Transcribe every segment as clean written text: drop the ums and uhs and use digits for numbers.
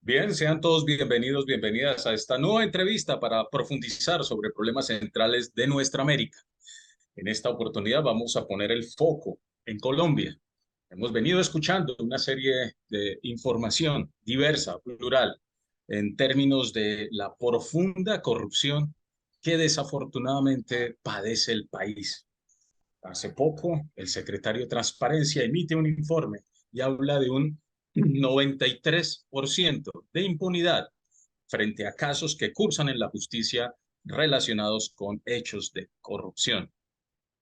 Bien, sean todos bienvenidos, bienvenidas a esta nueva entrevista para profundizar sobre problemas centrales de nuestra América. En esta oportunidad vamos a poner el foco en Colombia. Hemos venido escuchando una serie de información diversa, plural, en términos de la profunda corrupción que desafortunadamente padece el país. Hace poco, el secretario de Transparencia emite un informe y habla de un 93% de impunidad frente a casos que cursan en la justicia relacionados con hechos de corrupción.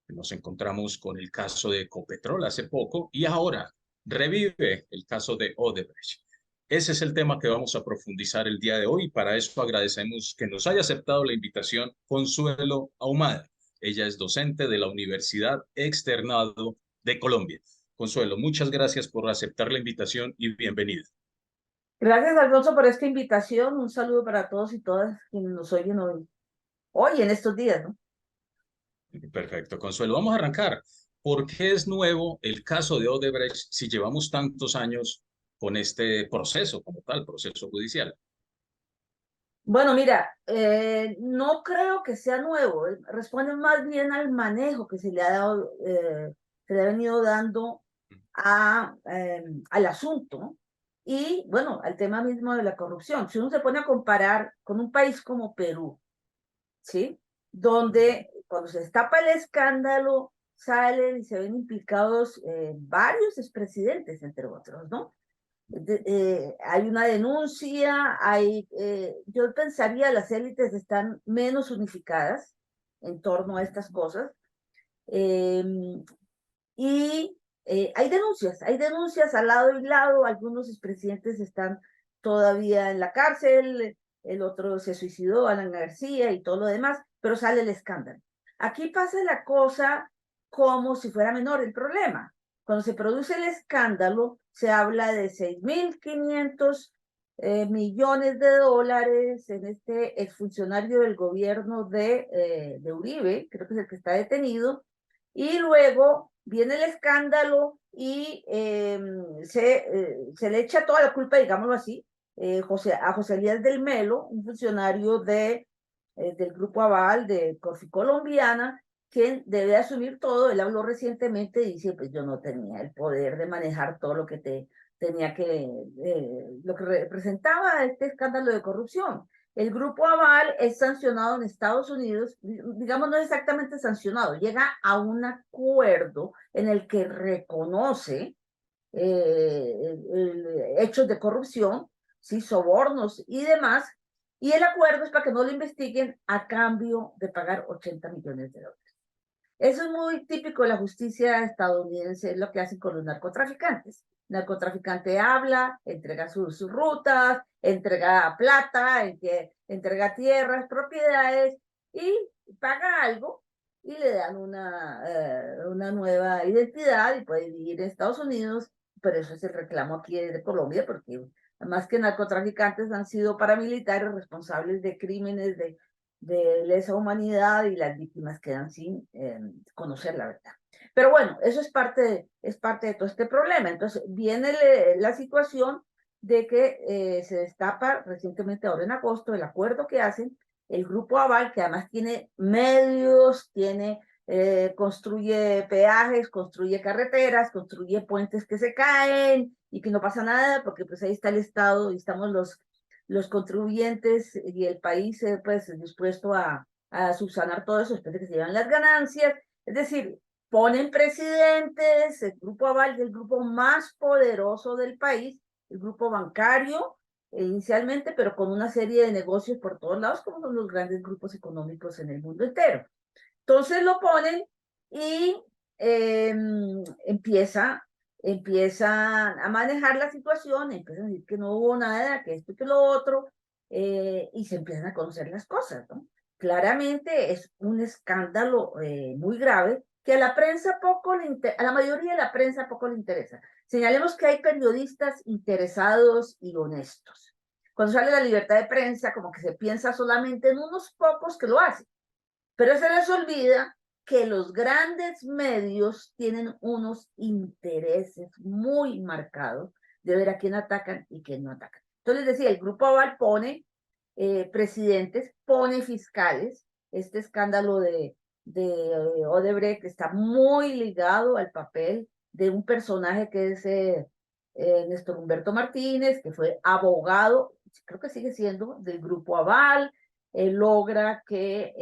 Nos encontramos con el caso de Ecopetrol hace poco y ahora revive el caso de Odebrecht. Ese es el tema que vamos a profundizar el día de hoy. Para eso agradecemos que nos haya aceptado la invitación Consuelo Ahumada. Ella es docente de la Universidad Externado de Colombia. Consuelo, muchas gracias por aceptar la invitación y bienvenida. Gracias, Alfonso, por esta invitación. Un saludo para todos y todas quienes nos oyen hoy en estos días, ¿no? Perfecto, Consuelo. Vamos a arrancar. ¿Por qué es nuevo el caso de Odebrecht si llevamos tantos años con este proceso como tal, proceso judicial? Bueno, mira, no creo que sea nuevo. Responde más bien al manejo que se le ha dado, se le ha venido dando al asunto, ¿no? Y bueno, al tema mismo de la corrupción. Si uno se pone a comparar con un país como Perú, ¿sí? Donde cuando se destapa el escándalo, salen y se ven implicados varios expresidentes, entre otros, ¿no? Hay una denuncia, yo pensaría las élites están menos unificadas en torno a estas cosas, eh, y hay denuncias al lado y lado, algunos expresidentes están todavía en la cárcel, el otro se suicidó, Alan García y todo lo demás, pero sale el escándalo. Aquí pasa la cosa como si fuera menor el problema. Cuando se produce el escándalo, se habla de 6.500 millones de dólares en este exfuncionario del gobierno de Uribe, creo que es el que está detenido, y luego viene el escándalo y se le echa toda la culpa, digámoslo así, a José Elías del Melo, un funcionario del Grupo Aval de Corfi Colombiana, quien debe asumir todo. Él habló recientemente y dice, pues yo no tenía el poder de manejar todo lo que tenía lo que representaba este escándalo de corrupción. El Grupo Aval es sancionado en Estados Unidos, digamos, no es exactamente sancionado, llega a un acuerdo en el que reconoce hechos de corrupción, ¿sí? Sobornos y demás, y el acuerdo es para que no lo investiguen a cambio de pagar 80 millones de dólares. Eso es muy típico de la justicia estadounidense, es lo que hacen con los narcotraficantes. El narcotraficante habla, entrega sus rutas, entrega plata, entrega tierras, propiedades y paga algo y le dan una nueva identidad y puede vivir en Estados Unidos, pero eso es el reclamo aquí de Colombia, porque más que narcotraficantes han sido paramilitares responsables de crímenes de lesa humanidad y las víctimas quedan sin conocer la verdad. Pero bueno, eso es parte de todo este problema. Entonces viene la situación de que se destapa recientemente, ahora en agosto, el acuerdo que hacen el Grupo Aval, que además tiene medios, construye peajes, construye carreteras, construye puentes que se caen y que no pasa nada, porque pues ahí está el Estado y estamos los contribuyentes y el país pues dispuesto a subsanar todo eso después de que se llevan las ganancias. Es decir, ponen presidentes, el Grupo Aval es el grupo más poderoso del país, el grupo bancario inicialmente, pero con una serie de negocios por todos lados, como son los grandes grupos económicos en el mundo entero. Entonces lo ponen y eh, empieza, empiezan a manejar la situación, empiezan a decir que no hubo nada, que esto y que lo otro, y se empiezan a conocer las cosas, ¿no? Claramente es un escándalo muy grave que a la prensa poco a la mayoría de la prensa poco le interesa. Señalemos que hay periodistas interesados y honestos. Cuando sale la libertad de prensa, como que se piensa solamente en unos pocos que lo hacen, pero se les olvida que los grandes medios tienen unos intereses muy marcados de ver a quién atacan y quién no atacan. Entonces les decía, el Grupo Aval pone presidentes, pone fiscales. Este escándalo de Odebrecht está muy ligado al papel de un personaje que es Néstor Humberto Martínez, que fue abogado, creo que sigue siendo, del Grupo Aval. Logra que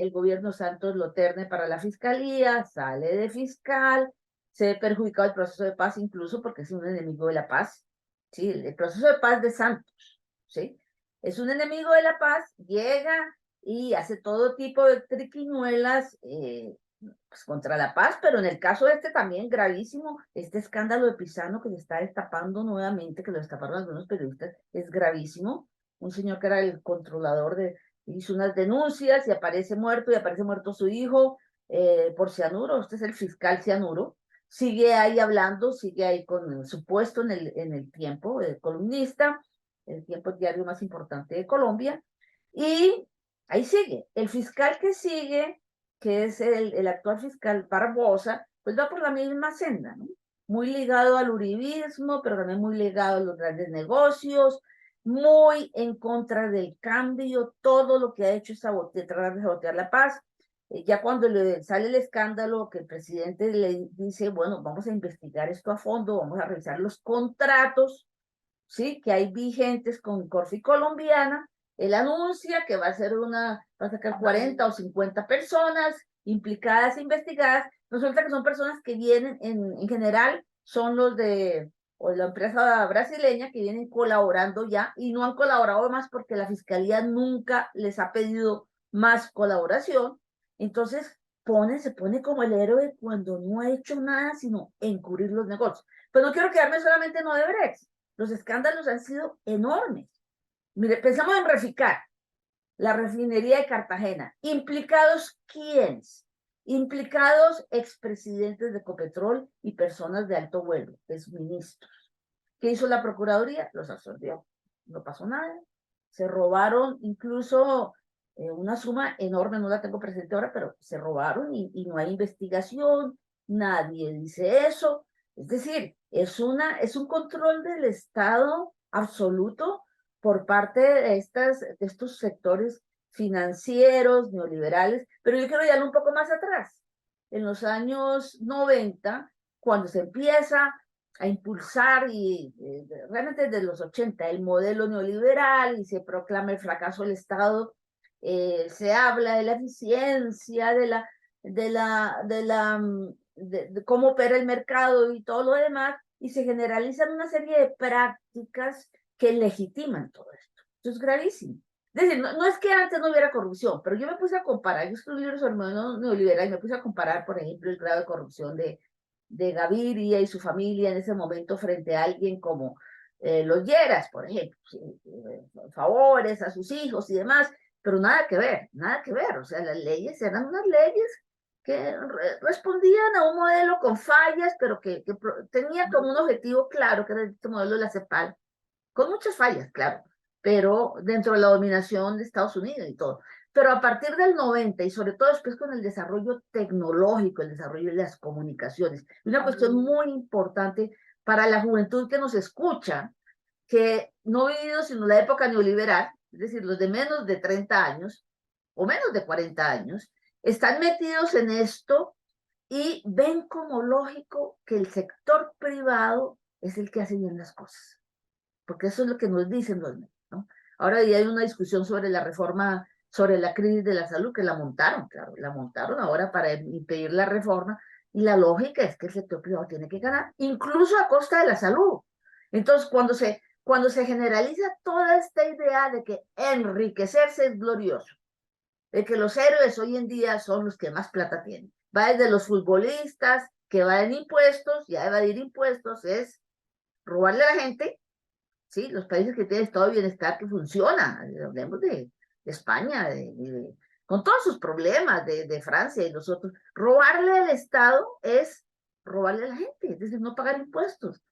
el gobierno Santos lo terne para la fiscalía, sale de fiscal, se ve perjudicado el proceso de paz incluso porque es un enemigo de la paz. Sí, el proceso de paz de Santos, ¿sí? Es un enemigo de la paz, llega y hace todo tipo de triquiñuelas pues, contra la paz, pero en el caso este también gravísimo, este escándalo de Pisano que se está destapando nuevamente, que lo destaparon algunos periodistas, es gravísimo. Un señor que era el controlador hizo unas denuncias y aparece muerto su hijo por cianuro. Este es el fiscal cianuro. Sigue ahí hablando, sigue ahí con su puesto en el Tiempo, columnista, el Tiempo es diario más importante de Colombia, y ahí sigue. El fiscal que sigue, que es el actual fiscal Barbosa, pues va por la misma senda, ¿no? Muy ligado al uribismo, pero también muy ligado a los grandes negocios, muy en contra del cambio, todo lo que ha hecho es tratar de sabotear la paz. Ya cuando le sale el escándalo, que el presidente le dice, bueno, vamos a investigar esto a fondo, vamos a revisar los contratos, ¿sí? Que hay vigentes con Corfi Colombiana. Él anuncia que va a sacar 40 o 50 personas implicadas e investigadas. Resulta que son personas que vienen, en general, son los o la empresa brasileña que vienen colaborando ya y no han colaborado más porque la fiscalía nunca les ha pedido más colaboración. Entonces, se pone como el héroe cuando no ha hecho nada sino encubrir los negocios. Pero no quiero quedarme solamente en Odebrecht. Los escándalos han sido enormes. Mire, pensamos en Reficar, la refinería de Cartagena. ¿Implicados quiénes? Implicados expresidentes de Ecopetrol y personas de alto vuelo, exministros. ¿Qué hizo la Procuraduría? Los absorbió. No pasó nada. Se robaron incluso una suma enorme, no la tengo presente ahora, pero se robaron y no hay investigación, nadie dice eso. Es decir, es un control del Estado absoluto por parte de estos sectores financieros, neoliberales, pero yo quiero ir un poco más atrás. En los años 90, cuando se empieza a impulsar y realmente desde los 80 el modelo neoliberal y se proclama el fracaso del Estado, se habla de la eficiencia, de cómo opera el mercado y todo lo demás, y se generalizan una serie de prácticas que legitiman todo esto. Esto es gravísimo. Es decir, no es que antes no hubiera corrupción, pero yo me puse a comparar, yo escribí un libro sobre el modelo neoliberal y me puse a comparar, por ejemplo, el grado de corrupción de Gaviria y su familia en ese momento frente a alguien como los Lleras, por ejemplo, ¿sí? Favores a sus hijos y demás, pero nada que ver, o sea, las leyes eran unas leyes que respondían a un modelo con fallas, pero que tenía como un objetivo claro, que era este modelo de la CEPAL, con muchas fallas, claro, pero dentro de la dominación de Estados Unidos y todo. Pero a partir del 90 y sobre todo después con el desarrollo tecnológico, el desarrollo de las comunicaciones, una cuestión muy importante para la juventud que nos escucha, que no ha vivido sino la época neoliberal, es decir, los de menos de 30 años o menos de 40 años, están metidos en esto y ven como lógico que el sector privado es el que hace bien las cosas, porque eso es lo que nos dicen los medios, ¿no? Ahora ya hay una discusión sobre la reforma, sobre la crisis de la salud, que la montaron, claro, la montaron ahora para impedir la reforma, y la lógica es que el sector privado tiene que ganar, incluso a costa de la salud. Entonces, cuando se generaliza toda esta idea de que enriquecerse es glorioso, de que los héroes hoy en día son los que más plata tienen, va desde los futbolistas que va en impuestos, ya evadir impuestos es robarle a la gente. Sí, los países que tienen estado de bienestar que funciona, hablemos de España, con todos sus problemas, de Francia y los otros, robarle al Estado es robarle a la gente, es decir, no pagar impuestos,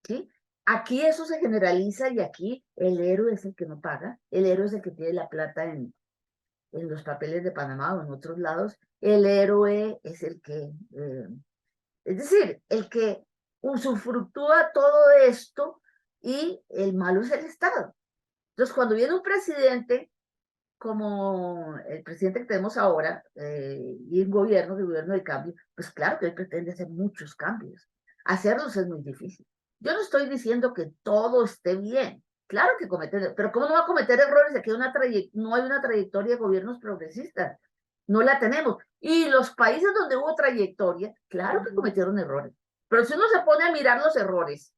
¿sí? Aquí eso se generaliza y aquí el héroe es el que no paga, el héroe es el que tiene la plata en los papeles de Panamá o en otros lados, el héroe es el que, es decir, el que usufructúa todo esto y el malo es el Estado. Entonces, cuando viene un presidente como el presidente que tenemos ahora, y un gobierno, el gobierno de cambio, pues claro que él pretende hacer muchos cambios. Hacerlos es muy difícil. Yo no estoy diciendo que todo esté bien. Claro que cometer, pero ¿cómo no va a cometer errores? Aquí no hay una trayectoria de gobiernos progresistas. No la tenemos. Y los países donde hubo trayectoria, claro que cometieron errores. Pero si uno se pone a mirar los errores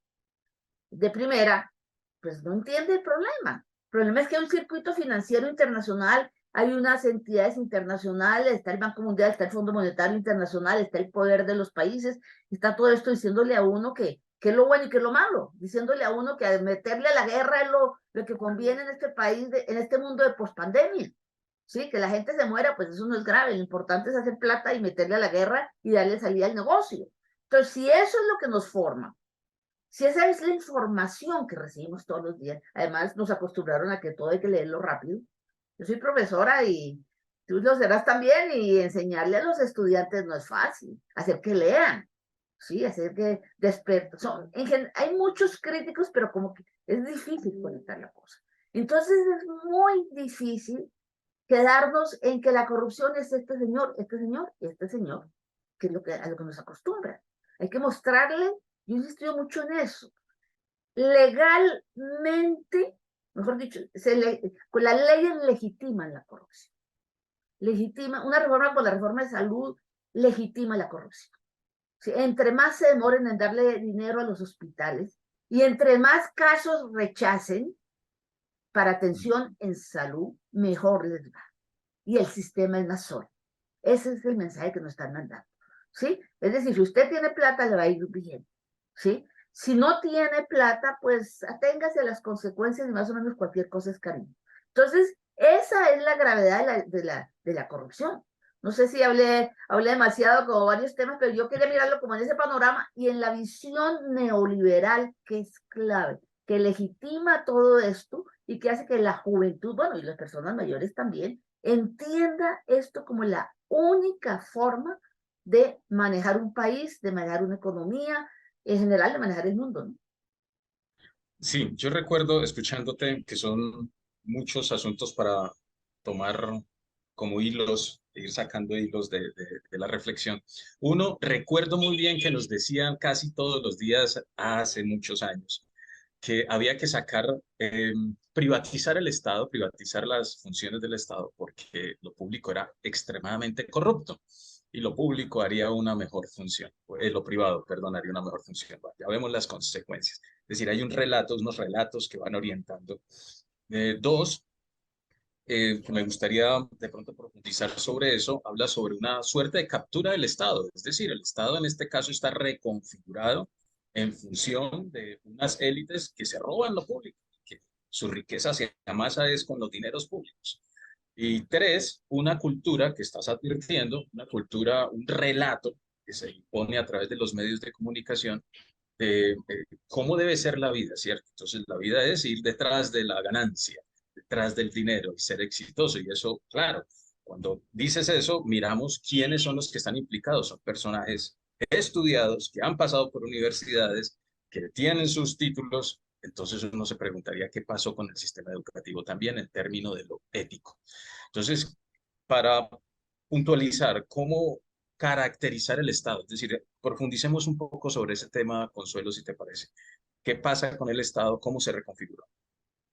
de primera, pues no entiende el problema. El problema es que hay un circuito financiero internacional, hay unas entidades internacionales, está el Banco Mundial, está el Fondo Monetario Internacional, está el poder de los países, está todo esto diciéndole a uno que es lo bueno y que es lo malo, diciéndole a uno que meterle a la guerra es lo que conviene en este país, en este mundo de pospandemia. Sí, que la gente se muera, pues eso no es grave, lo importante es hacer plata y meterle a la guerra y darle salida al negocio. Entonces, si eso es lo que nos forma, si esa es la información que recibimos todos los días, además nos acostumbraron a que todo hay que leerlo rápido. Yo soy profesora y tú lo serás también, y enseñarle a los estudiantes no es fácil, hacer que lean, sí, hacer que despierten. Hay muchos críticos, pero como que es difícil conectar la cosa. Entonces es muy difícil quedarnos en que la corrupción es este señor, y este señor, que es a lo que nos acostumbra. Hay que mostrarle, yo he insistido mucho en eso, legalmente, mejor dicho, con las leyes legitiman la corrupción. Una reforma como la reforma de salud legitima la corrupción. ¿Sí? Entre más se demoren en darle dinero a los hospitales y entre más casos rechacen para atención en salud, mejor les va. Y el sistema es más sólido. Ese es el mensaje que nos están mandando. ¿Sí? Es decir, si usted tiene plata, le va a ir bien. ¿Sí? Si no tiene plata, pues aténgase a las consecuencias y más o menos cualquier cosa es cariño. Entonces, esa es la gravedad de la corrupción. No sé si hablé demasiado como varios temas, pero yo quería mirarlo como en ese panorama y en la visión neoliberal, que es clave, que legitima todo esto y que hace que la juventud, bueno, y las personas mayores también, entienda esto como la única forma de manejar un país, de manejar una economía, en general de manejar el mundo, ¿no? Sí, yo recuerdo escuchándote que son muchos asuntos para tomar como hilos, e ir sacando hilos de la reflexión. Uno, recuerdo muy bien que nos decían casi todos los días hace muchos años que había que sacar, privatizar el Estado, privatizar las funciones del Estado, porque lo público era extremadamente corrupto y lo público haría una mejor función, lo privado, perdón, haría una mejor función. Ya vemos las consecuencias. Es decir, hay unos relatos que van orientando. Dos, que me gustaría de pronto profundizar sobre eso, habla sobre una suerte de captura del Estado, es decir, el Estado en este caso está reconfigurado en función de unas élites que se roban lo público, que su riqueza se amasa es con los dineros públicos. Y tres, una cultura que estás advirtiendo, una cultura, un relato que se impone a través de los medios de comunicación de cómo debe ser la vida, ¿cierto? Entonces, la vida es ir detrás de la ganancia, detrás del dinero y ser exitoso. Y eso, claro, cuando dices eso, miramos quiénes son los que están implicados. Son personajes estudiados, que han pasado por universidades, que tienen sus títulos. Entonces uno se preguntaría qué pasó con el sistema educativo también en términos de lo ético. Entonces, para puntualizar, ¿cómo caracterizar el Estado? Es decir, profundicemos un poco sobre ese tema, Consuelo, si te parece. ¿Qué pasa con el Estado? ¿Cómo se reconfiguró?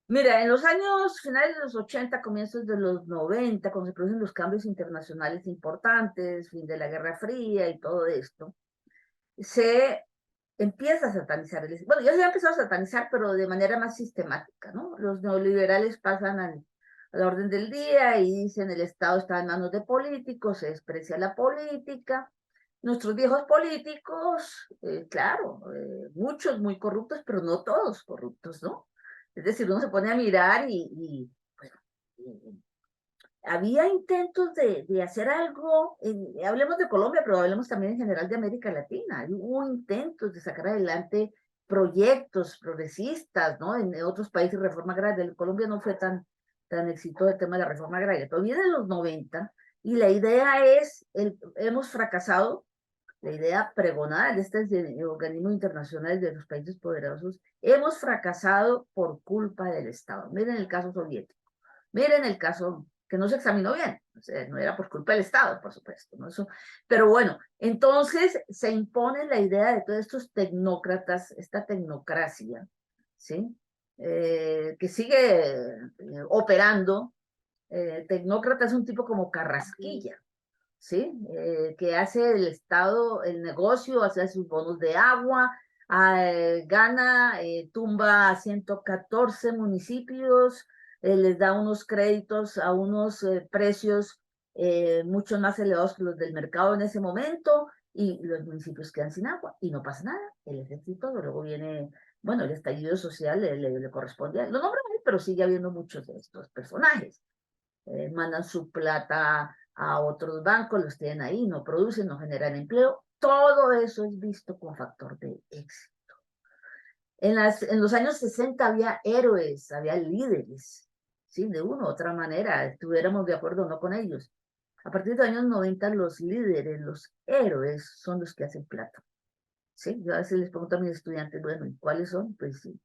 Mira, en los años finales de los 80, comienzos de los 90, cuando se producen los cambios internacionales importantes, fin de la Guerra Fría y todo esto, se empieza a satanizar bueno, ya se ha empezado a satanizar, pero de manera más sistemática, ¿no? Los neoliberales pasan a la orden del día y dicen el Estado está en manos de políticos, se desprecia la política. Nuestros viejos políticos, claro, muchos muy corruptos, pero no todos corruptos, ¿no? Es decir, uno se pone a mirar bueno, había intentos de hacer algo, hablemos de Colombia, pero hablemos también en general de América Latina. Hubo intentos de sacar adelante proyectos progresistas, ¿no? En otros países, reforma agraria. En Colombia no fue tan exitoso el tema de la reforma agraria, pero viene en los 90 y la idea es, hemos fracasado la idea pregonada de estos organismos internacionales de los países poderosos, hemos fracasado por culpa del Estado. Miren el caso soviético, miren el caso que no se examinó bien, o sea, no era por culpa del Estado, por supuesto, ¿no? Eso, pero bueno, entonces se impone la idea de todos estos tecnócratas, esta tecnocracia, ¿sí? Que sigue operando. Tecnócrata es un tipo como Carrasquilla, ¿sí? Que hace el Estado el negocio, hace sus bonos de agua, gana, tumba a 114 municipios, les da unos créditos a unos precios mucho más elevados que los del mercado en ese momento, y los municipios quedan sin agua y no pasa nada. El ejército, luego viene, bueno, el estallido social le corresponde a él. Lo nombran ahí, pero sigue habiendo muchos de estos personajes. Mandan su plata a otros bancos, los tienen ahí, no producen, no generan empleo. Todo eso es visto como factor de éxito. En los años 60 había héroes, había líderes, ¿sí? De una u otra manera, estuviéramos de acuerdo o no con ellos. A partir de los años 90, los líderes, los héroes, son los que hacen plata. ¿Sí? Yo a veces les pregunto a mis estudiantes, bueno, ¿y cuáles son? Pues sí,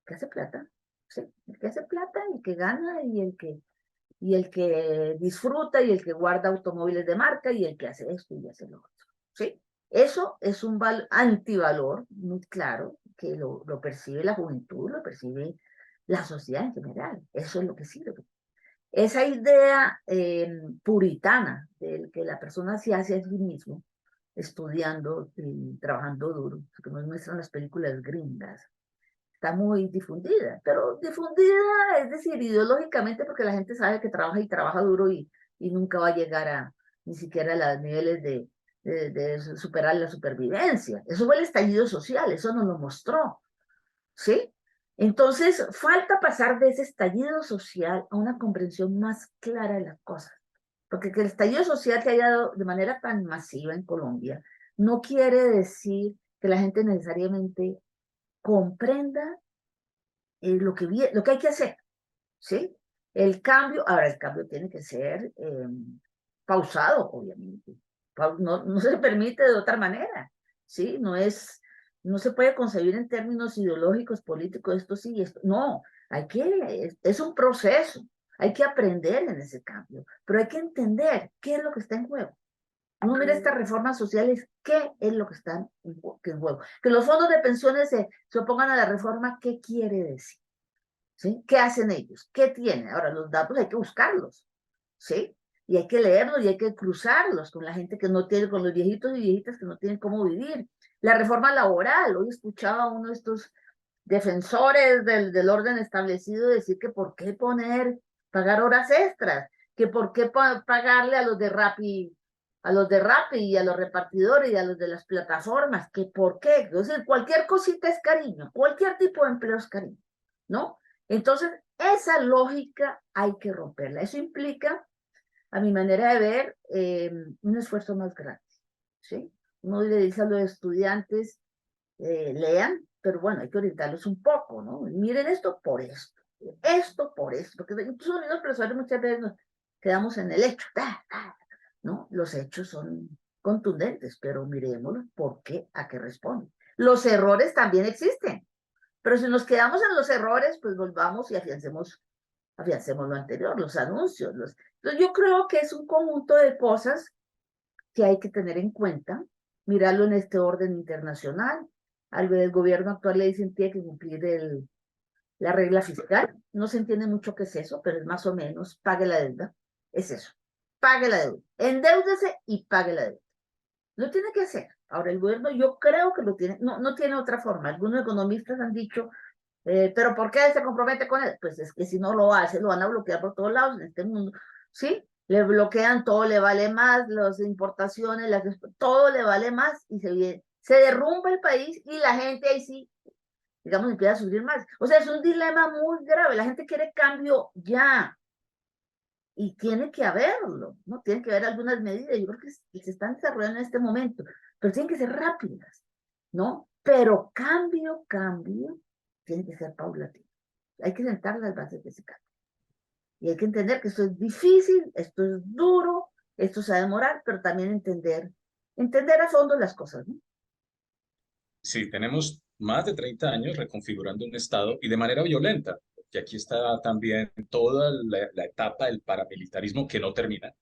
¿qué hace plata? ¿Sí? El que hace plata, el que gana y el que disfruta y el que guarda automóviles de marca y el que hace esto y hace lo otro. ¿Sí? Eso es un antivalor muy claro que lo percibe la juventud, lo percibe la sociedad en general. Eso es lo que sirve. Esa idea puritana de que la persona se hace a sí mismo, estudiando y trabajando duro, que nos muestran las películas gringas, está muy difundida, pero difundida, es decir, ideológicamente, porque la gente sabe que trabaja y trabaja duro y nunca va a llegar a ni siquiera a los niveles de superar la supervivencia. Eso fue el estallido social, eso nos lo mostró, ¿sí? Entonces, falta pasar de ese estallido social a una comprensión más clara de las cosas, porque que el estallido social se haya dado de manera tan masiva en Colombia no quiere decir que la gente necesariamente comprenda lo que hay que hacer, ¿sí? El cambio, ahora el cambio tiene que ser pausado, obviamente. No se permite de otra manera, ¿sí? No se puede concebir en términos ideológicos, políticos, esto sí y esto. No, es un proceso, hay que aprender en ese cambio, pero hay que entender qué es lo que está en juego. Uno mira estas reformas sociales, ¿qué es lo que está en juego? Que los fondos de pensiones se opongan a la reforma, ¿qué quiere decir? ¿Sí? ¿Qué hacen ellos? ¿Qué tienen? Ahora, los datos hay que buscarlos, ¿sí? Y hay que leerlos y hay que cruzarlos con la gente que no tiene, con los viejitos y viejitas que no tienen cómo vivir. La reforma laboral, hoy escuchaba a uno de estos defensores del orden establecido decir que por qué pagar horas extras, que por qué pagarle a los de Rappi y a los repartidores y a los de las plataformas, que por qué. O sea, cualquier cosita es cariño, cualquier tipo de empleo es cariño, ¿no? Entonces, esa lógica hay que romperla. Eso implica, a mi manera de ver, un esfuerzo más grande, ¿sí? Uno le dice a los estudiantes, lean, pero bueno, hay que orientarlos un poco, ¿no? Miren esto por esto, porque incluso los profesores muchas veces nos quedamos en el hecho, ¿no? Los hechos son contundentes, pero miremoslos por qué, a qué responden. Los errores también existen, pero si nos quedamos en los errores, pues volvamos y afiancemos lo anterior, los anuncios. Entonces yo creo que es un conjunto de cosas que hay que tener en cuenta, mirarlo en este orden internacional. Al gobierno actual le dicen tiene que cumplir la regla fiscal. No se entiende mucho qué es eso, pero es más o menos pague la deuda. Es eso. Pague la deuda. Endeúdese y pague la deuda. Lo tiene que hacer. Ahora, el gobierno yo creo que lo tiene, no tiene otra forma. Algunos economistas han dicho, pero ¿por qué se compromete con él? Pues es que si no lo hace, lo van a bloquear por todos lados en este mundo. ¿Sí? Le bloquean, todo le vale más, las importaciones, todo le vale más y se derrumba el país y la gente ahí sí, digamos, empieza a sufrir más. O sea, es un dilema muy grave. La gente quiere cambio ya y tiene que haberlo, ¿no? Tiene que haber algunas medidas. Yo creo que se están desarrollando en este momento, pero tienen que ser rápidas, ¿no? Pero cambio, tiene que ser paulatino. Hay que sentar las bases de ese cambio. Y hay que entender que esto es difícil, esto es duro, esto se va a demorar, pero también entender entender a fondo las cosas, ¿no? Sí, tenemos más de 30 años reconfigurando un Estado y de manera violenta, porque aquí está también toda la etapa del paramilitarismo que no termina,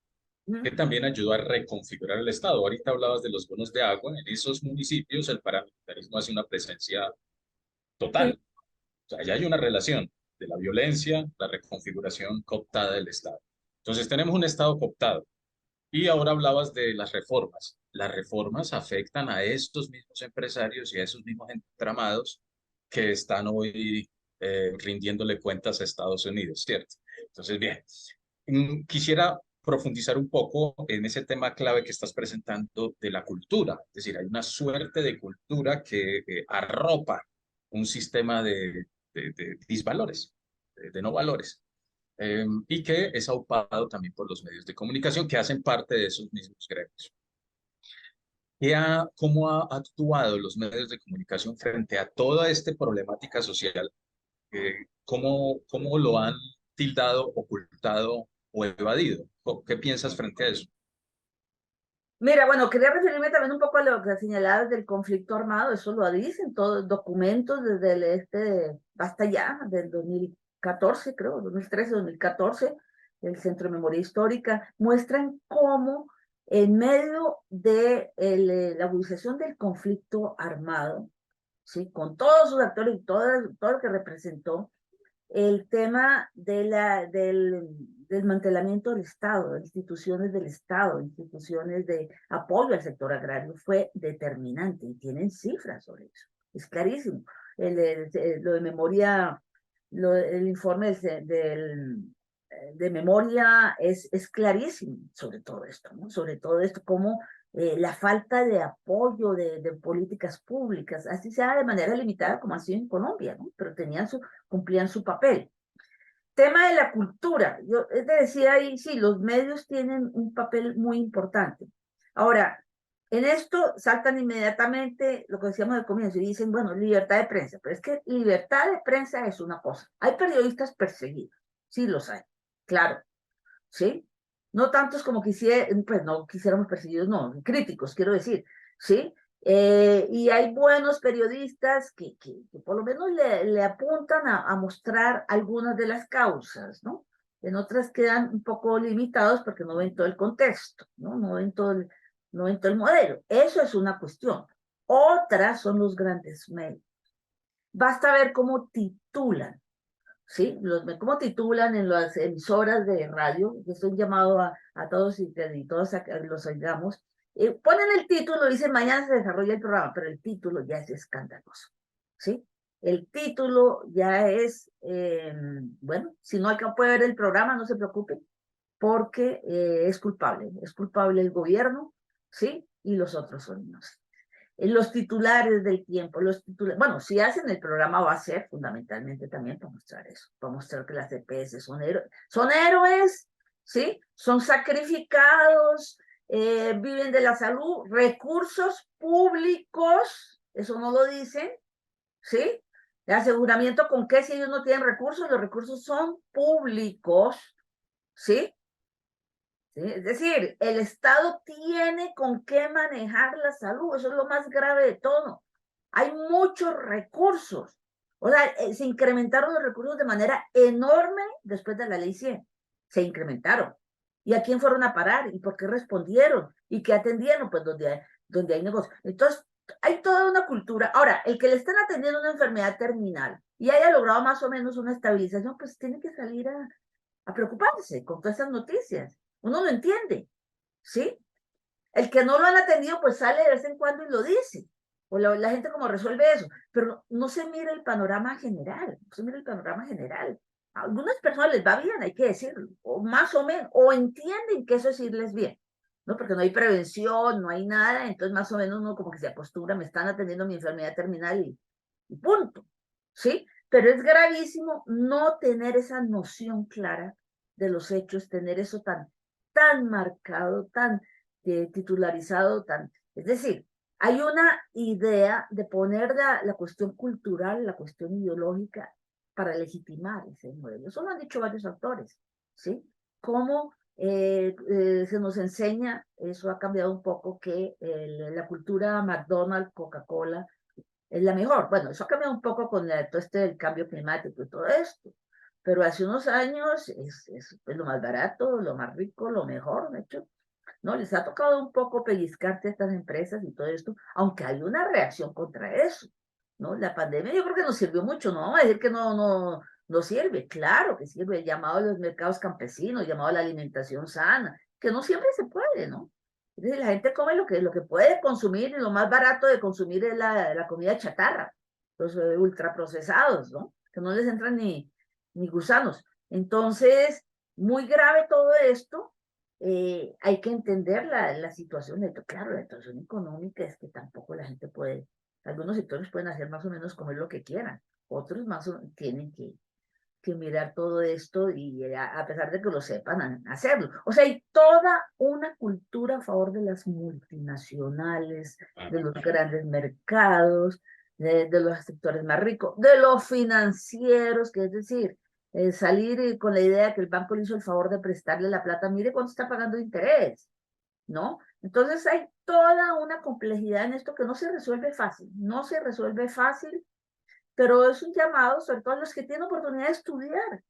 Ujú. que también ayudó a reconfigurar el Estado. Ahorita hablabas de los bonos de agua, en esos municipios el paramilitarismo hace una presencia Sí. total. O sea, ya hay una relación de la violencia, la reconfiguración cooptada del Estado. Entonces tenemos un Estado cooptado. Y ahora hablabas de las reformas. Las reformas afectan a estos mismos empresarios y a esos mismos entramados que están hoy rindiéndole cuentas a Estados Unidos, ¿cierto? Entonces, bien, quisiera profundizar un poco en ese tema clave que estás presentando de la cultura. Es decir, hay una suerte de cultura que arropa un sistema de disvalores, de no valores y que es aupado también por los medios de comunicación que hacen parte de esos mismos gremios. ¿Cómo ha actuado los medios de comunicación frente a toda esta problemática social? ¿Cómo lo han tildado, ocultado o evadido? ¿Qué piensas frente a eso? Mira, bueno, quería referirme también un poco a lo que señalabas del conflicto armado, eso lo dicen todos los documentos desde basta ya, del 2014, creo, 2013, 2014, el Centro de Memoria Histórica, muestran cómo en medio de la agudización del conflicto armado, ¿sí? Con todos sus actores y todo lo que representó, el tema del desmantelamiento del Estado, de instituciones del Estado, instituciones de apoyo al sector agrario fue determinante y tienen cifras sobre eso. Es clarísimo. Lo de memoria, el informe de memoria es clarísimo sobre todo esto, ¿no? Sobre todo esto, cómo la falta de apoyo de políticas públicas, así sea de manera limitada como ha sido en Colombia, ¿no? Pero cumplían su papel. Tema de la cultura, yo te decía ahí, sí, los medios tienen un papel muy importante. Ahora, en esto saltan inmediatamente lo que decíamos al comienzo y dicen, bueno, libertad de prensa, pero es que libertad de prensa es una cosa. Hay periodistas perseguidos, sí los hay, claro, ¿sí? No tantos como pues no quisiéramos perseguidos, no, críticos, quiero decir, ¿sí? Y hay buenos periodistas que por lo menos le apuntan a mostrar algunas de las causas, ¿no? En otras quedan un poco limitados porque no ven todo el contexto, ¿no? No ven todo el modelo. Eso es una cuestión. Otras son los grandes medios. Basta ver cómo titulan, ¿sí? Cómo titulan en las emisoras de radio, que es un llamado a todos y todos a que los oigamos, ponen el título, dicen mañana se desarrolla el programa, pero el título ya es escandaloso, ¿sí? El título ya es, bueno, si no puede ver el programa, no se preocupe, porque es culpable el gobierno, ¿sí? Y los otros son inocentes. Los titulares del tiempo, bueno, si hacen el programa va a ser fundamentalmente también para mostrar eso, para mostrar que las EPS son héroes, ¿sí? Son sacrificados, viven de la salud, recursos públicos, eso no lo dicen, ¿sí? El aseguramiento con que si ellos no tienen recursos, los recursos son públicos, ¿sí? ¿Sí? Es decir, el Estado tiene con qué manejar la salud, eso es lo más grave de todo. Hay muchos recursos, o sea, se incrementaron los recursos de manera enorme después de la ley 100, se incrementaron. ¿Y a quién fueron a parar? ¿Y por qué respondieron? ¿Y qué atendieron? Pues donde hay negocio. Entonces, hay toda una cultura. Ahora, el que le están atendiendo una enfermedad terminal y haya logrado más o menos una estabilización, pues tiene que salir a preocuparse con todas esas noticias. Uno lo entiende, ¿sí? El que no lo han atendido, pues sale de vez en cuando y lo dice. O la gente como resuelve eso. Pero no se mira el panorama general. No se mira el panorama general. A algunas personas les va bien, hay que decirlo. O más o menos. O entienden que eso es irles bien. ¿No? Porque no hay prevención, no hay nada. Entonces más o menos uno como que se acostumbra, me están atendiendo mi enfermedad terminal y punto. ¿Sí? Pero es gravísimo no tener esa noción clara de los hechos, tener eso tan marcado, tan titularizado, es decir, hay una idea de poner la cuestión cultural, la cuestión ideológica para legitimar ese modelo. Eso lo han dicho varios autores, ¿sí? Cómo se nos enseña, eso ha cambiado un poco, que la cultura McDonald's, Coca-Cola, es la mejor. Bueno, eso ha cambiado un poco con todo del cambio climático y todo esto, pero hace unos años es lo más barato, lo más rico, lo mejor, de hecho. ¿No? Les ha tocado un poco pellizcarse a estas empresas y todo esto, aunque hay una reacción contra eso, ¿no? La pandemia yo creo que nos sirvió mucho, no vamos a decir que no sirve, claro que sirve, el llamado a los mercados campesinos, llamado a la alimentación sana, que no siempre se puede, ¿no? Es decir, la gente come lo que puede consumir y lo más barato de consumir es la comida chatarra, los ultraprocesados, ¿no? Que no les entran ni gusanos. Entonces, muy grave todo esto, hay que entender la situación. Claro, la situación económica es que tampoco la gente puede, algunos sectores pueden hacer más o menos comer lo que quieran, otros más tienen que mirar todo esto y a pesar de que lo sepan, hacerlo. O sea, hay toda una cultura a favor de las multinacionales, de los grandes mercados, de los sectores más ricos, de los financieros, que es decir, salir con la idea de que el banco le hizo el favor de prestarle la plata, mire cuánto está pagando de interés, ¿no? Entonces hay toda una complejidad en esto que no se resuelve fácil, no se resuelve fácil, pero es un llamado, sobre todo a los que tienen oportunidad de estudiar,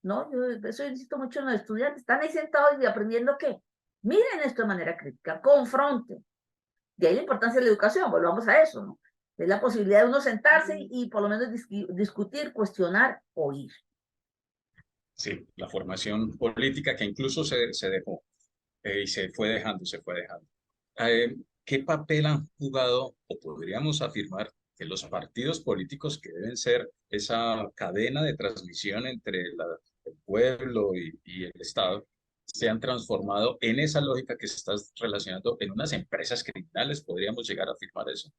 ¿no? Yo eso insisto mucho en los estudiantes, están ahí sentados y aprendiendo qué. Miren esto de manera crítica, confronten. De ahí la importancia de la educación, volvamos a eso, ¿no? Es la posibilidad de uno sentarse y por lo menos discutir, cuestionar, oír. Sí, la formación política que incluso se dejó y se fue dejando. ¿Qué papel han jugado o podríamos afirmar que los partidos políticos que deben ser esa cadena de transmisión entre el pueblo y el Estado se han transformado en esa lógica que se está relacionando en unas empresas criminales? ¿Podríamos llegar a afirmar eso?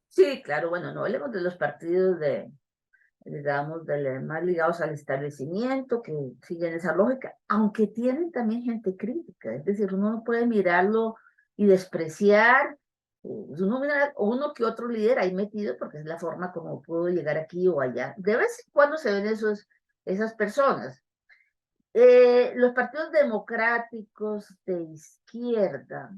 Sí, claro, bueno, no hablemos de los partidos digamos, más ligados al establecimiento, que siguen esa lógica, aunque tienen también gente crítica, es decir, uno no puede mirarlo y despreciar, uno mira uno que otro líder ahí metido, porque es la forma como pudo llegar aquí o allá. De vez en cuando se ven esas personas. Los partidos democráticos de izquierda,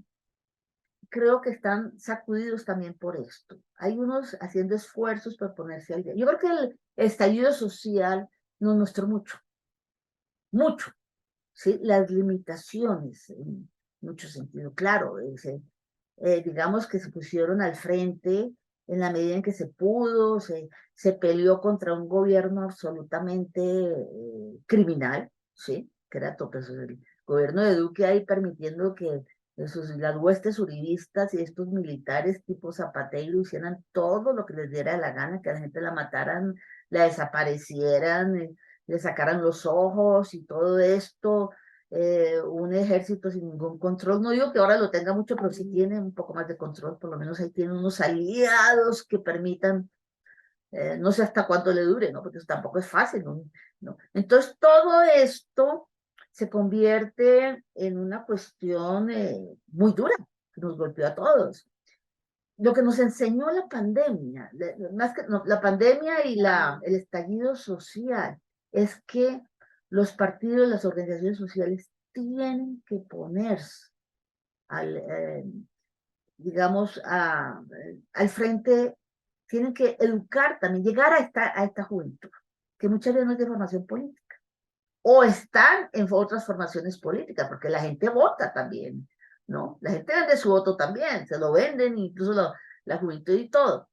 creo que están sacudidos también por esto. Hay unos haciendo esfuerzos por ponerse al día. Yo creo que el estallido social nos mostró mucho, mucho, ¿sí? Las limitaciones en mucho sentido. Claro, digamos que se pusieron al frente en la medida en que se pudo, se peleó contra un gobierno absolutamente criminal, ¿sí? Que era todo, pues, el gobierno de Duque ahí permitiendo que las huestes uribistas y estos militares tipo Zapatero hicieran todo lo que les diera la gana, que a la gente la mataran, la desaparecieran, le sacaran los ojos y todo esto, un ejército sin ningún control. No digo que ahora lo tenga mucho, pero sí tiene un poco más de control, por lo menos ahí tiene unos aliados que permitan, no sé hasta cuánto le dure, ¿no? Porque eso tampoco es fácil, ¿no? ¿No? Entonces todo esto se convierte en una cuestión muy dura, que nos golpeó a todos. Lo que nos enseñó la pandemia, más que no, la pandemia y el estallido social, es que los partidos, las organizaciones sociales tienen que ponerse al, digamos, al frente, tienen que educar también, llegar a esta juventud, que muchas veces no es de formación política, o están en otras formaciones políticas, porque la gente vota también, ¿no? La gente vende su voto también, se lo venden, incluso la juventud y todo.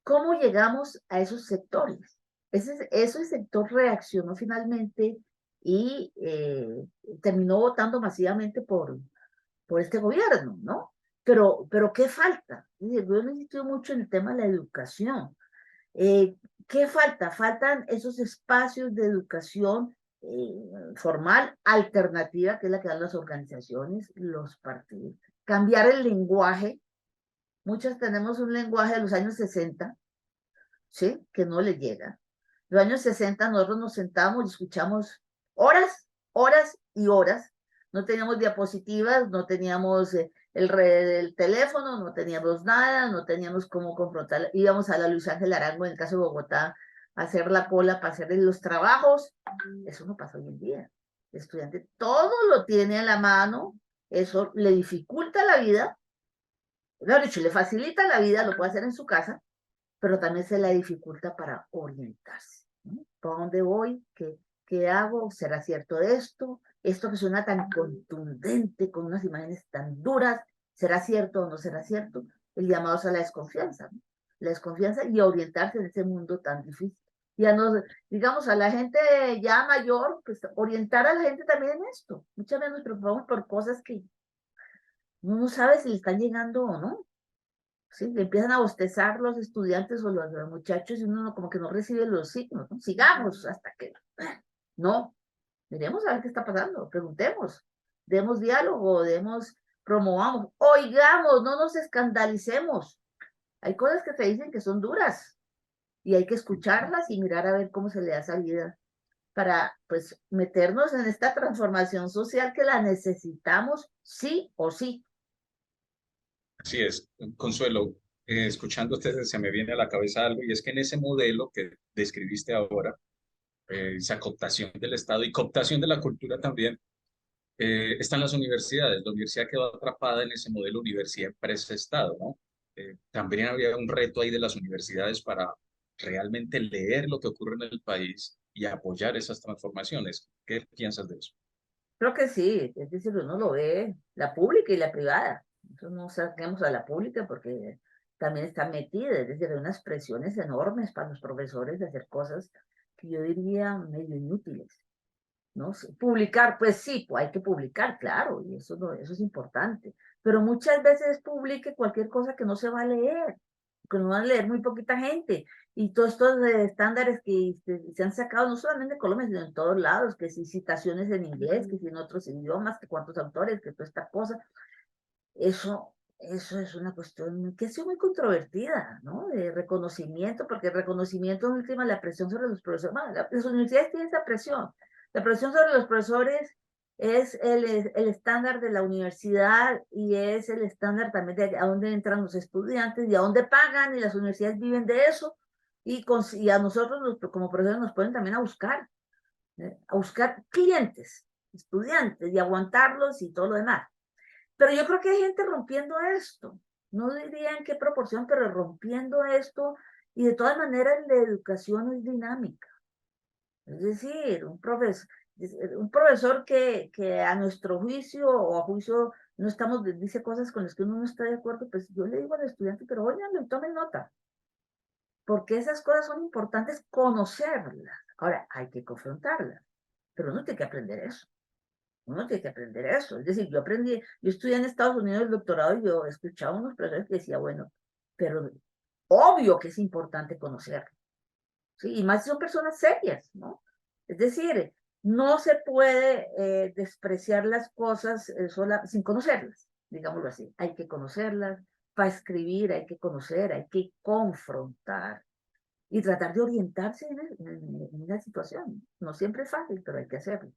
¿Cómo llegamos a esos sectores? Ese sector reaccionó finalmente y terminó votando masivamente por este gobierno, ¿no? Pero ¿qué falta? Yo he insistido mucho en el tema de la educación. ¿Qué falta? Faltan esos espacios de educación formal, alternativa, que es la que dan las organizaciones, los partidos. Cambiar el lenguaje. Muchas tenemos un lenguaje de los años 60, ¿sí? Que no le llega. Los años 60 nosotros nos sentamos y escuchamos horas, horas y horas. No teníamos diapositivas, no teníamos el teléfono, no teníamos nada, no teníamos cómo confrontar. Íbamos a la Luis Ángel Arango, en el caso de Bogotá, a hacer la cola para hacer los trabajos. Eso no pasa hoy en día. El estudiante todo lo tiene a la mano, eso le dificulta la vida, mejor dicho, le facilita la vida, lo puede hacer en su casa, pero también se la dificulta para orientarse, ¿no? ¿Por dónde voy? ¿Qué hago? ¿Será cierto esto? Esto que suena tan contundente, con unas imágenes tan duras, ¿será cierto o no será cierto? El llamado es a la desconfianza, ¿no? La desconfianza y a orientarse en ese mundo tan difícil. Y a nos, digamos, a la gente ya mayor, pues orientar a la gente también en esto. Muchas veces nos preocupamos por cosas que uno no sabe si le están llegando o no. ¿Sí? Le empiezan a bostezar los estudiantes o los muchachos y uno como que no recibe los signos, ¿no? Sigamos hasta que... No, miremos a ver qué está pasando, preguntemos, demos diálogo, promovamos, oigamos, no nos escandalicemos. Hay cosas que te dicen que son duras y hay que escucharlas y mirar a ver cómo se le da salida para, pues, meternos en esta transformación social que la necesitamos sí o sí. Así es, Consuelo, escuchándote se me viene a la cabeza algo y es que en ese modelo que describiste ahora, esa cooptación del Estado y cooptación de la cultura también, están las universidades. La universidad quedó atrapada en ese modelo universidad, empresa, Estado, ¿no? También había un reto ahí de las universidades para realmente leer lo que ocurre en el país y apoyar esas transformaciones. ¿Qué piensas de eso? Creo que sí, es decir, uno lo ve, la pública y la privada. Entonces no saquemos a la pública porque también está metida, es decir, hay unas presiones enormes para los profesores de hacer cosas que yo diría medio inútiles, ¿no? Publicar, pues sí, pues hay que publicar, claro, y eso, no, eso es importante, pero muchas veces publique cualquier cosa que no se va a leer, que no va a leer muy poquita gente, y todos estos estándares que se han sacado, no solamente de Colombia, sino en todos lados, que si citaciones en inglés, que si en otros idiomas, que cuántos autores, que toda esta cosa, eso es una cuestión que ha sido muy controvertida, ¿no? De reconocimiento, porque el reconocimiento en última, la presión sobre los profesores, bueno, las universidades tienen esa presión. La presión sobre los profesores es el estándar de la universidad y es el estándar también de a dónde entran los estudiantes y a dónde pagan, y las universidades viven de eso, y a nosotros como profesores nos pueden también a buscar clientes, estudiantes y aguantarlos y todo lo demás. Pero yo creo que hay gente rompiendo esto. No diría en qué proporción, pero rompiendo esto. Y de todas maneras la educación es dinámica. Es decir, un profesor que a nuestro juicio o a juicio no estamos, dice cosas con las que uno no está de acuerdo, pues yo le digo al estudiante, pero óiganlo y tomen nota. Porque esas cosas son importantes conocerlas. Ahora, hay que confrontarlas. Pero uno tiene que aprender eso. Uno tiene que aprender eso. Es decir, yo estudié en Estados Unidos el doctorado y yo escuchaba unos profesores que decía, bueno, pero obvio que es importante conocerlo, ¿sí? Y más si son personas serias, ¿no? Es decir, no se puede despreciar las cosas sin conocerlas, digámoslo así. Hay que conocerlas, para escribir hay que conocer, hay que confrontar y tratar de orientarse en una situación. No siempre es fácil, pero hay que hacerlo.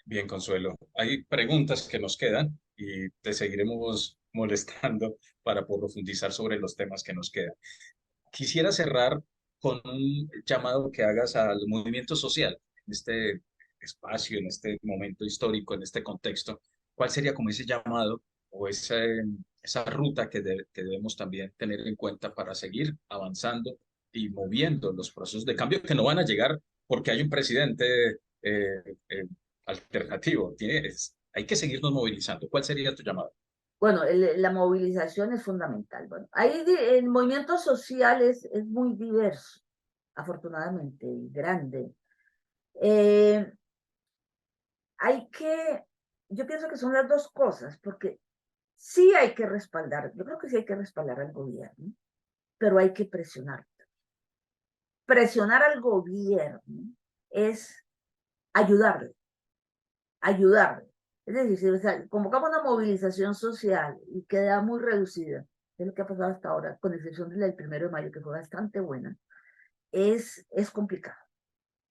Bien, Consuelo. Hay preguntas que nos quedan y te seguiremos molestando para profundizar sobre los temas que nos quedan. Quisiera cerrar con un llamado que hagas al movimiento social en este espacio, en este momento histórico, en este contexto. ¿Cuál sería como ese llamado o esa ruta que debemos también tener en cuenta para seguir avanzando y moviendo los procesos de cambio que no van a llegar porque hay un presidente eh, alternativo? Hay que seguirnos movilizando. ¿Cuál sería tu llamado? Bueno, la movilización es fundamental. Bueno, ahí el movimiento social es muy diverso, afortunadamente, y grande. Eh, yo pienso que son las dos cosas, porque sí hay que respaldar, yo creo que sí hay que respaldar al gobierno, pero hay que presionar. Presionar al gobierno es ayudarle, ayudarle. Es decir, si, o sea, convocamos una movilización social y queda muy reducida, es lo que ha pasado hasta ahora, con excepción de la del 1 de mayo, que fue bastante buena, es complicado.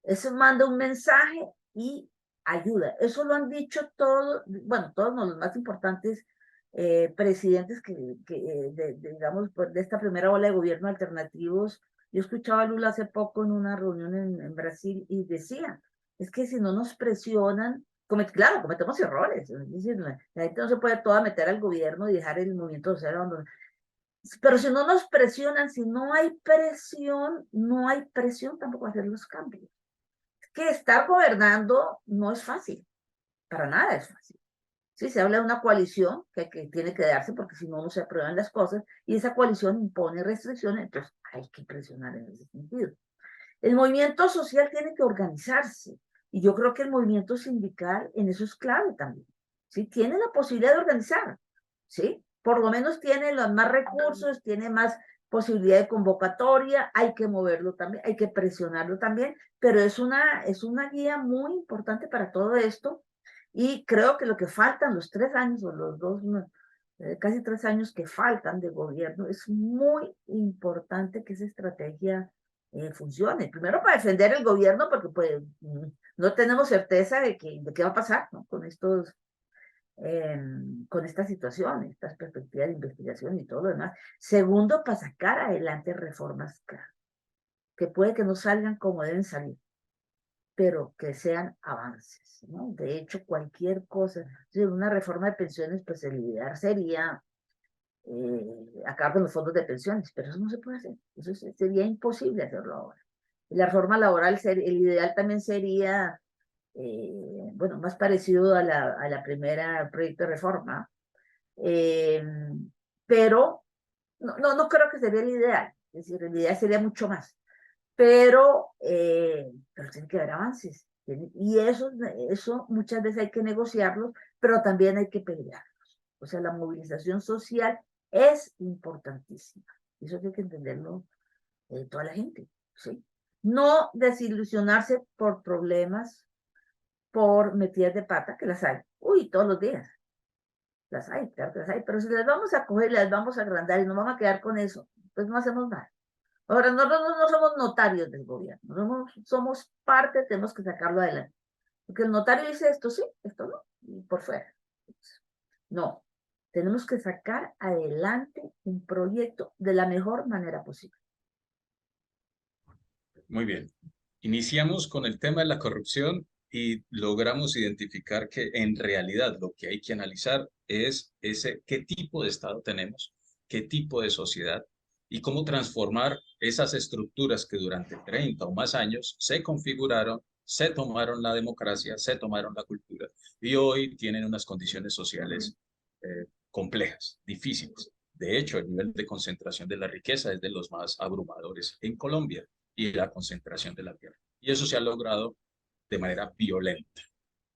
Eso manda un mensaje y ayuda. Eso lo han dicho todos, bueno, todos no, los más importantes presidentes digamos, pues, de esta primera ola de gobierno alternativos. Yo escuchaba a Lula hace poco en una reunión en Brasil y decía, es que si no nos presionan, claro, cometemos errores. Es decir, la gente no se puede toda meter al gobierno y dejar el movimiento social abandonado. Pero si no nos presionan, si no hay presión, no hay presión tampoco a hacer los cambios. Es que estar gobernando no es fácil, para nada es fácil. Sí, se habla de una coalición que tiene que darse porque si no, no se aprueban las cosas y esa coalición impone restricciones, entonces hay que presionar en ese sentido. El movimiento social tiene que organizarse y yo creo que el movimiento sindical en eso es clave también. ¿Sí? Tiene la posibilidad de organizar, ¿sí? Por lo menos tiene los más recursos, tiene más posibilidad de convocatoria, hay que moverlo también, hay que presionarlo también, pero es una guía muy importante para todo esto y creo que lo que faltan, los 3 años o los 2, casi 3 años que faltan de gobierno, es muy importante que esa estrategia funcione. Primero para defender el gobierno, porque pues no tenemos certeza de qué va a pasar, ¿no? Con esta situación, estas perspectivas de investigación y todo lo demás. Segundo, para sacar adelante reformas que puede que no salgan como deben salir, pero que sean avances, ¿no? De hecho, cualquier cosa, una reforma de pensiones, pues el ideal sería acabar con los fondos de pensiones, pero eso no se puede hacer, eso sería imposible hacerlo ahora. La reforma laboral, el ideal también sería, bueno, más parecido a la primera proyecto de reforma, pero no creo que sería el ideal, es decir, el ideal sería mucho más, pero tiene que haber avances, y eso muchas veces hay que negociarlo, pero también hay que pelearlos. O sea, la movilización social es importantísima. Eso hay que entenderlo toda la gente, ¿sí? No desilusionarse por problemas, por metidas de pata, que las hay. Uy, todos los días. Las hay, claro que las hay. Pero si las vamos a coger, las vamos a agrandar y nos vamos a quedar con eso, pues no hacemos nada. Ahora, nosotros no somos notarios del gobierno, somos parte, tenemos que sacarlo adelante. Porque el notario dice esto sí, esto no, y por fuera. No, tenemos que sacar adelante un proyecto de la mejor manera posible. Muy bien. Iniciamos con el tema de la corrupción y logramos identificar que en realidad lo que hay que analizar es qué tipo de Estado tenemos, qué tipo de sociedad y cómo transformar esas estructuras que durante 30 o más años se configuraron, se tomaron la democracia, se tomaron la cultura y hoy tienen unas condiciones sociales complejas, difíciles. De hecho, el nivel de concentración de la riqueza es de los más abrumadores en Colombia y la concentración de la tierra. Y eso se ha logrado de manera violenta.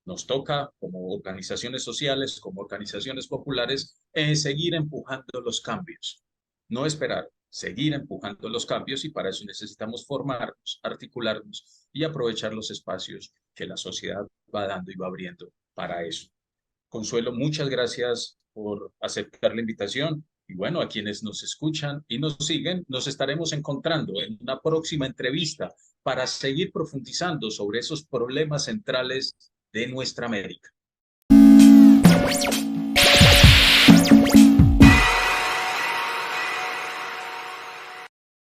Nos toca, como organizaciones sociales, como organizaciones populares, seguir empujando los cambios. No esperar, seguir empujando los cambios y para eso necesitamos formarnos, articularnos y aprovechar los espacios que la sociedad va dando y va abriendo para eso. Consuelo, muchas gracias por aceptar la invitación. Y bueno, a quienes nos escuchan y nos siguen, nos estaremos encontrando en una próxima entrevista para seguir profundizando sobre esos problemas centrales de nuestra América.